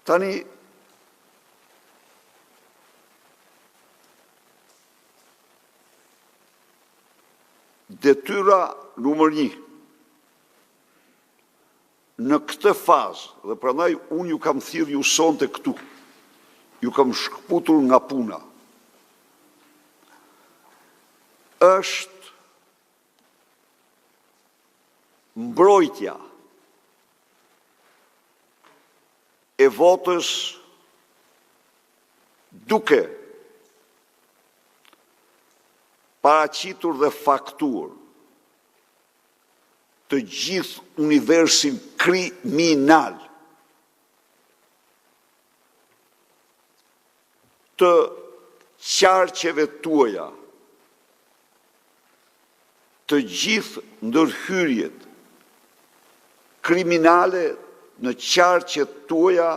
Tani, detyra numër 1, në këtë fazë, dhe prandaj unë ju kam thirrë ju sonte këtu, ju kam shkputur nga puna, është mbrojtja e votës duke paraqitur dhe faktuar të gjithë universin kriminal të qarqeve tuaja, të gjithë ndërhyrjet kriminale në qarqet tuaja,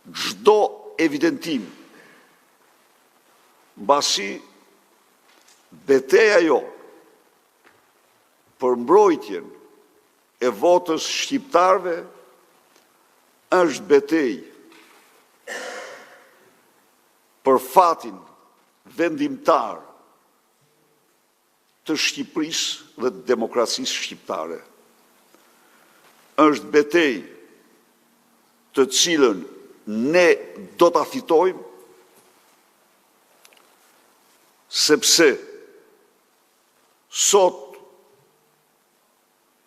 çdo evidentim, mbasi betejë jo për mbrojtjen e votës shqiptarëve është betejë për fatin vendimtar të Shqipërisë dhe të demokracisë shqiptare. Është betejë të cilën ne do ta fitojmë, sepse sot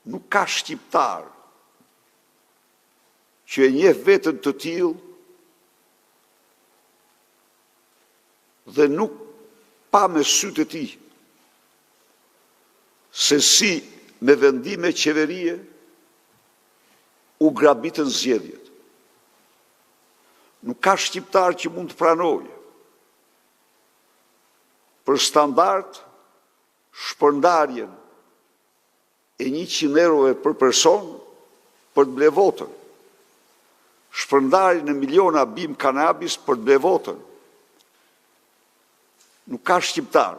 nuk ka shqiptar që e njeh veten të tillë dhe nuk pa me sytë e tij se si me vendime qeverie u grabitën zgjedhjet. Nuk ka shqiptar që mund të pranojë për standard shpërndarjen e 100 eurove për person për të ble votën, shpërndarjen e miliona bim kanabis për të ble votën. Nuk ka shqiptar.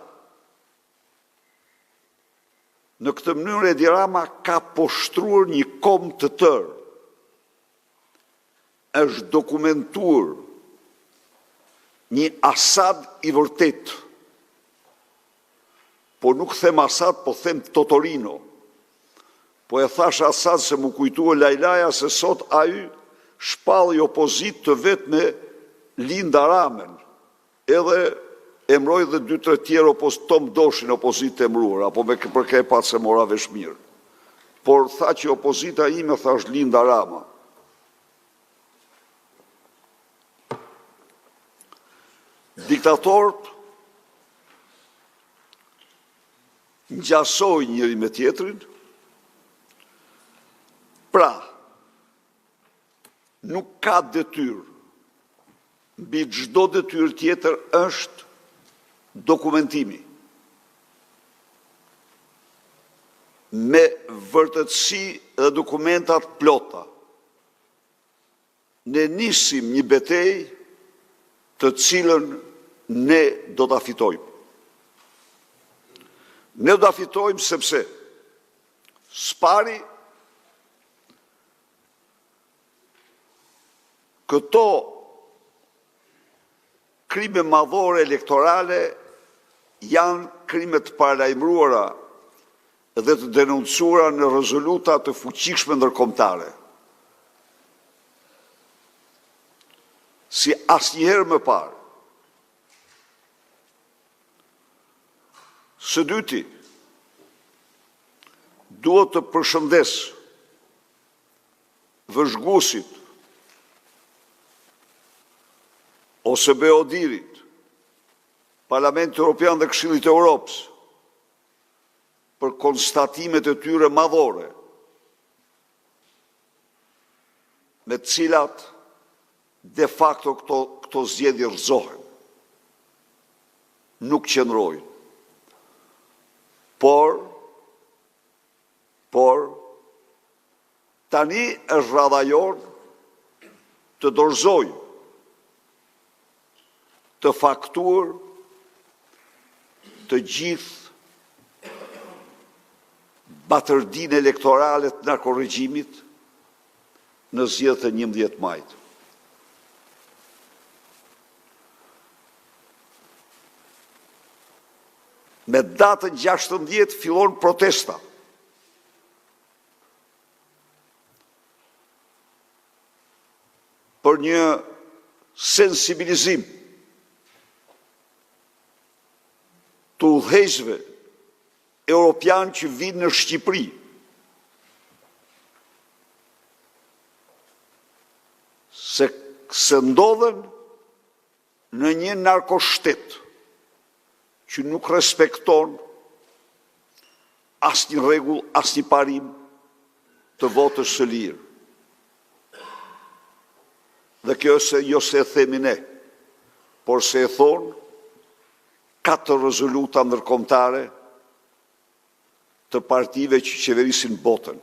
Në këtë mënyrë Edi Rama ka poshtruar një kom të tërë. Është dokumentuar një Asad i vërtet. Po nuk them Asad, po them Totorino. Po e thash Asad se mu kujtua Lajlaja se sot ai shpalli opozit të vetë me Linda Ramen. Edhe emroj dhe 2-3 tjerë Tom Doshin opozit të emruar, apo me përke e patë se mora vesh mirë. Por tha që opozita ime thash Linda Rama. Diktatorët ngjasoj njëri me tjetrin, pra, nuk ka detyrë, mbi çdo detyrë tjetër është dokumentimi. Me vërtetësi dhe dokumentat plota, ne nisim një betejë të cilën ne do ta fitojmë. Ne do ta fitojmë sepse s'pari këto krime madhore elektorale janë krime të paralajmëruara dhe të denoncuara në rezoluta të fuqishme ndërkombëtare. Si asnjëherë më parë. Së dyti, duhet të përshëndes vëzhguesit ose Beodirit, Parlamenti Evropian dhe Këshillit të Europës, për konstatimet e tyre madhore, me të cilat de facto këto zgjedhje rrëzohen. Nuk qëndrojnë. Por, tani është rradha jonë të dorëzojë, të faktuar të gjithë batërdinë elektorale të narkoregjimit në zgjedhjet e 11 majit. Me datën 16 fillon protesta. Për një sensibilizim të udhëheqësve europian që vinë në Shqipëri, se ndodhen në një narkoshtet që nuk respekton as një rregull, as një parim të votës së lirë. Dhe kjo jo se e themi ne, por se e thonë 4 rezoluta ndërkombëtare të partive që qeverisin botën.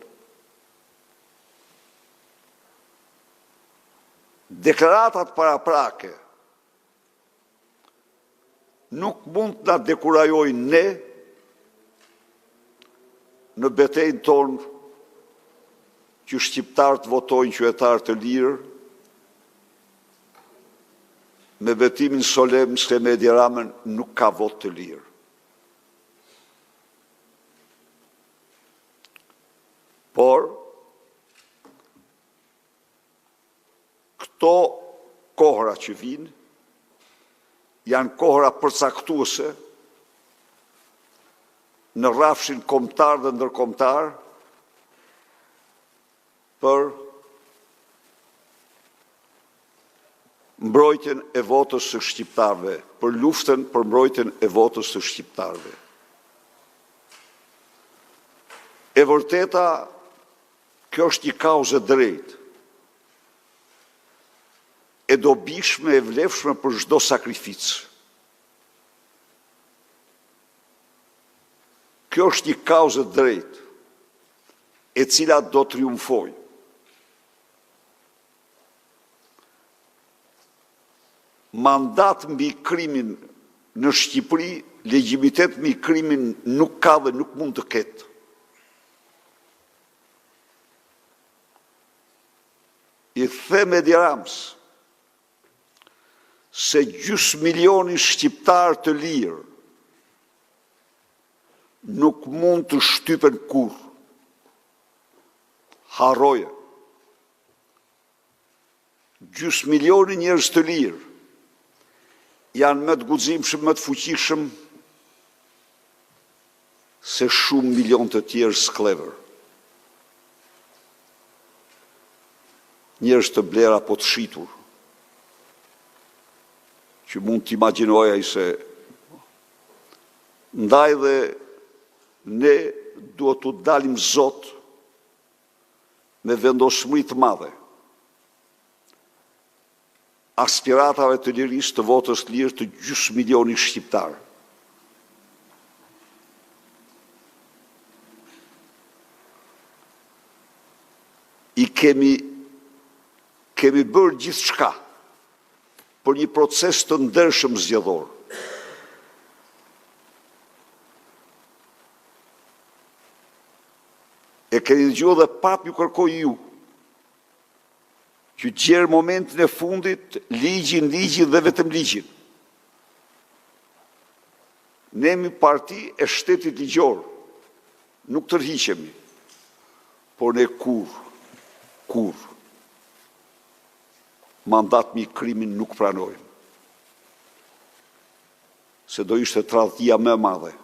Deklaratat paraprake nuk mund të na dekurajojnë ne në betejën tonë që shqiptarët votojnë qytetar të lirë, me betimin solemn se Edi Rama nuk ka vot të lirë. Por, këto kohra që vinë, janë kohra përcaktuese në rrafshin kombëtar dhe ndërkombëtar për mbrojtjen e votës së shqiptarëve, për luftën për mbrojtjen e votës së shqiptarëve. E vërteta, kjo është një kauzë drejtë, e dobishme e vlefshme për çdo sakrificë. Kjo është një kauzë drejtë, e cila do triumfojë. Mandat mbi krimin në Shqipëri, legjitimitet mbi krimin nuk ka dhe nuk mund të ketë. I them Edi Ramës se 500 milioni shqiptar të lirë nuk mund të shtypen kurrë. Harroje. 500 milioni njerëz të lirë janë më të guximshëm, më të fuqishëm se shumë milion të tjerë sklever. Njerëz të bler apo të shitur, që mund të imagjinoja se ndaj dhe ne duhet të dalim zot me vendosmëri të madhe aspiratave të lirisë të votës të lirë të 500 milioni shqiptarë. I kemi bërë gjithë shka për një proces të ndershëm zgjedhor. E keni dëgjuar dhe prap ju kërkoj ju që gjerë momentin e fundit ligjin dhe vetëm ligjin. Ne jemi parti e shtetit ligjor, nuk tërhiqemi, por ne kur mandat mbi krimin nuk pranojmë. Se do ishte tradhtia më e madhe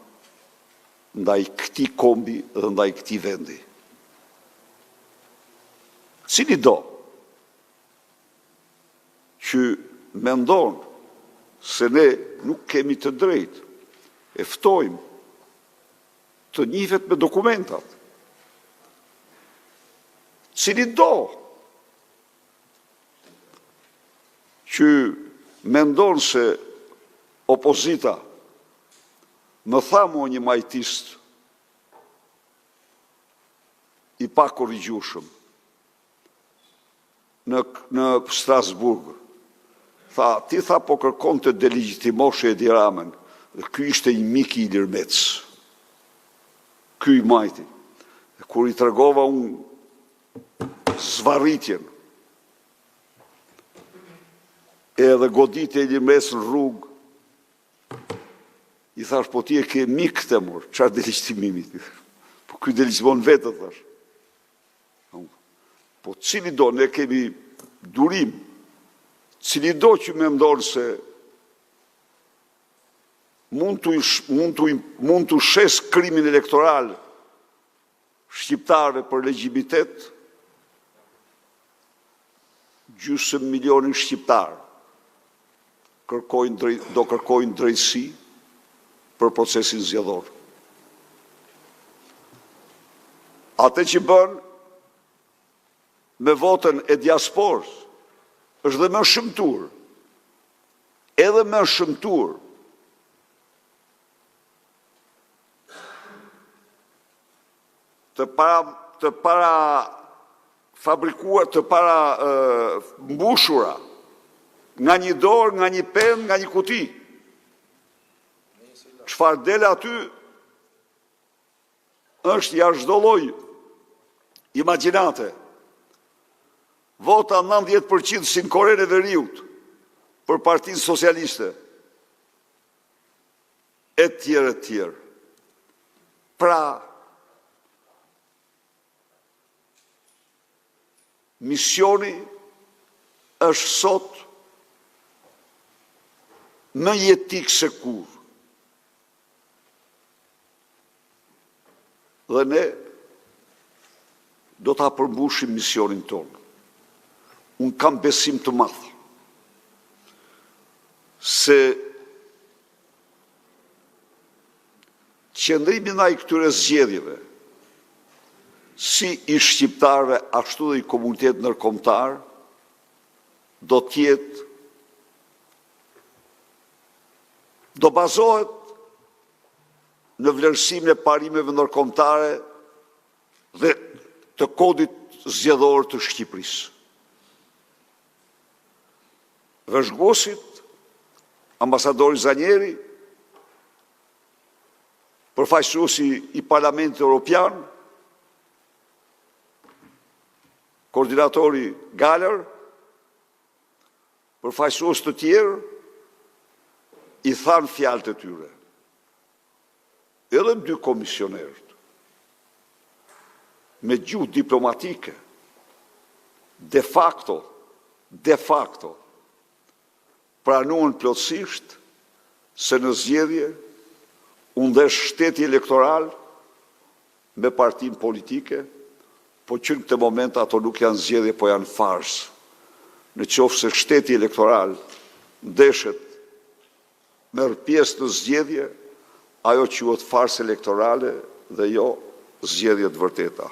ndaj këtij kombi dhe ndaj këtij vendi. Cili do që mendon se ne nuk kemi të drejtë, e ftojmë të njihet me dokumentat. Cili do që mendon se opozita më tha mua një majtist i pa korrigjueshëm në Strasburg. Ti tha po kërkon të delegjitimosh Edi Ramën, dhe ky ishte një mik i Ilir Mec. Ky i majti. Kur i tregova unë zvarritjen, edhe goditje e Ilir Mec në rrugë, I thash, po ti e ke mik të mor, qarë deligjtimimi? Po ky deligjtimon vetë, thash. Po cili do, ne kemi durim, cili do që me ndonë se mund të shes krimin elektoral shqiptarëve për legjitimitet, gjysmë milionin shqiptarë do kërkojnë drejtësi për procesin zgjedhor. Atë që bën me votën e diasporës është dhe më shëmtur, edhe më shëmtur, të para fabrikuar, të para mbushura, nga një dorë, nga një penë, nga një kuti. Çfarë del aty është jashtë çdo lloji imagjinate. Vota 90% si në Korenë e Veriut për Partinë Socialiste. E tjerë. Pra, misioni është sot më jetik se kur. Dhe ne do ta përmbushim misionin tonë. Unë kam besim të madh se qëndrimi ndaj këtyre zgjedhjeve, si i shqiptarëve ashtu dhe i komunitetit ndërkombëtar, do bazohet në vlerësimin e parimeve ndërkombëtare dhe të kodit zgjedhor të Shqipërisë. Vëzhgosit, ambasadori Zanjeri, përfaqësuesi i Parlamentit Evropian, koordinatori Galer, përfaqësues të tjerë, i thanë fjalët e tyre. Edhe dy komisionerët, me gjuhë diplomatike, de facto, pranuan plotësisht se në zgjedhje u ndesh shteti elektoral me partinë politike, po që në këtë moment ato nuk janë zgjedhje, po janë farsë. Në qoftë se shteti elektoral ndeshet merr pjesë në zgjedhje, ajo quhet farsë elektorale dhe jo zgjedhje të vërteta.